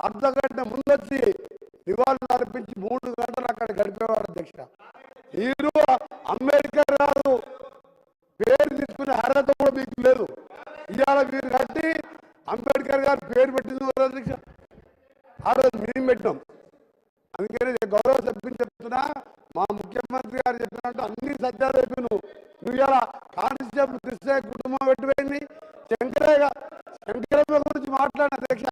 అర్ధగంట ముందొచ్చి నివాళులు అర్పించి 3 గంటలు అక్కడ గడిపేవాడు అధ్యక్ష. మీరు అంబేద్కర్ గారు పేరు తీసుకునే అర్హత కూడా మీకు లేదు. ఇవాళ మీరు కట్టి అంబేద్కర్ గారు పేరు పెట్టింది అధ్యక్ష. ఆ రోజు మేము పెట్టినాం. అందుకని గౌరవ సభ్యుని చెప్తున్నా, మా ముఖ్యమంత్రి గారు చెప్పినట్టు అన్ని సత్యాలు చెప్పి నువ్వు ఇలా కానిస్టేబుల్ కృష్ణ కుటుంబం పెట్టిపోయింది. శంకరమ్మ గురించి మాట్లాడిన అధ్యక్ష.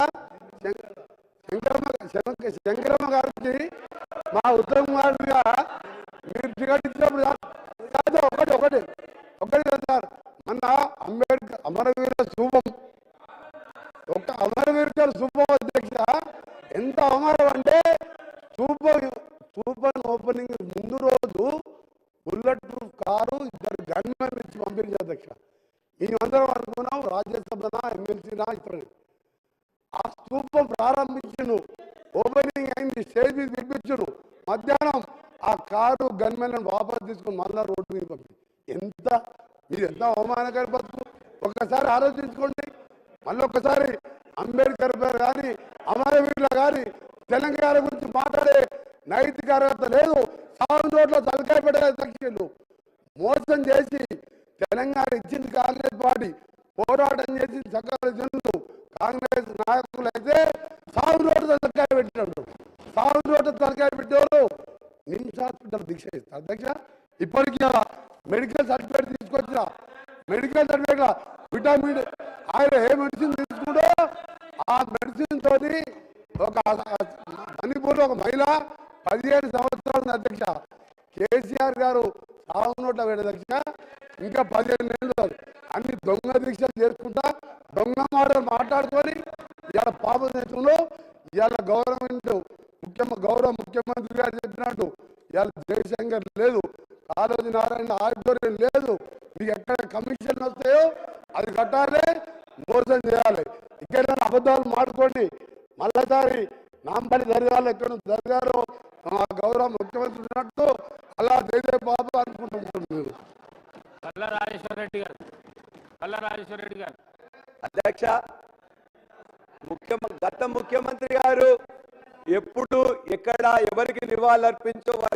శంకరమ్మ గారికి మా ఉత్తమ్ కుమార్గా మీరు టికెట్ ఇచ్చినప్పుడు కాదు ఒకటి సార్, మన అంబేద్కర్ అమరవీర శుభం ఒక అమరవీర శుభం అధ్యక్ష. ఎంత అమరం అంటే సూపర్ ఓపెనింగ్ ముందు రోజు బుల్లెట్ ప్రూఫ్ కారు 2 గన్మెన్ ఇచ్చి పంపించారు అధ్యక్ష. మేమందరం అనుకున్నాం రాజ్యసభనా ఎమ్మెల్సీనా ఇతరులు. ఆ స్థూపం ప్రారంభించను, ఓపెనింగ్ అయింది, స్టేజ్ మీద పిలిపించను. మధ్యాహ్నం ఆ కారు గన్మెన్ వాపసు తీసుకుని మళ్ళా రోడ్డు మీద పంపించి మీరు ఎంత అవమానకర బతుకు ఒక్కసారి ఆలోచించుకోండి. మళ్ళీ ఒక్కసారి అంబేద్కర్ పేరు కానీ అమరవీరుల కానీ తెలంగాణ గురించి మాట్లాడే నైతిక అర్హత లేదు. 1000 నోట్ల తలకాయ పెట్టే అధ్యక్షులు మోసం చేసి తెలంగాణ ఇచ్చింది కాంగ్రెస్ పార్టీ, పోరాటం చేసి సకల జనులు కాంగ్రెస్ నాయకులు అయితే 1000 నోట్ల తలకాయ పెట్టినాడు. 1000 నోట్ల తలకాయ పెట్టేవారు నిమ్స్ హాస్పిటల్ దీక్ష ఇస్తారు అధ్యక్ష. ఇప్పటికీ మెడికల్ సర్టిఫికేట్ తీసుకొచ్చిన మెడికల్ సర్టిఫికేట్ విటమిన్ ఆయన ఏ మెడిసిన్ తీసుకుంటో ఆ మెడిసిన్ తోటి ఒక మణిపూర్ ఒక మహిళ 17 సంవత్సరాలు అధ్యక్ష. కేసీఆర్ గారు 1000 నోట్ల అధ్యక్ష ఇంకా 15 ఏళ్ళు అన్ని దొంగ దీక్షలు చేసుకుంటా దొంగ మాటలు మాట్లాడుకొని ఇవాళ పాప దేశంలో ఇవాళ గౌరవ ముఖ్యమంత్రి గారు చెప్పినట్టు ఇవాళ జయశంకర్ లేదు, కాళోజీ నారాయణ ఆధ్వర్యం లేదు. మీకు ఎక్కడ కమిషన్ వస్తాయో అది కట్టాలి, మోసం చేయాలి. ఇక్కడ అబద్ధాలు మాడుకోండి. మళ్ళీసారి నాంపల్లి దర్గాలు ఎక్కడ దర్గాలో గౌరవ ముఖ్యమంత్రి ఉన్నట్టు అలా దేదే బాబు అనుకుంటున్నారు మీరు. పల్లా రాజేశ్వర రెడ్డి గారు అధ్యక్ష, గత ముఖ్యమంత్రి గారు ఎప్పుడు ఎక్కడ ఎవరికి నివాళులర్పించో వారికి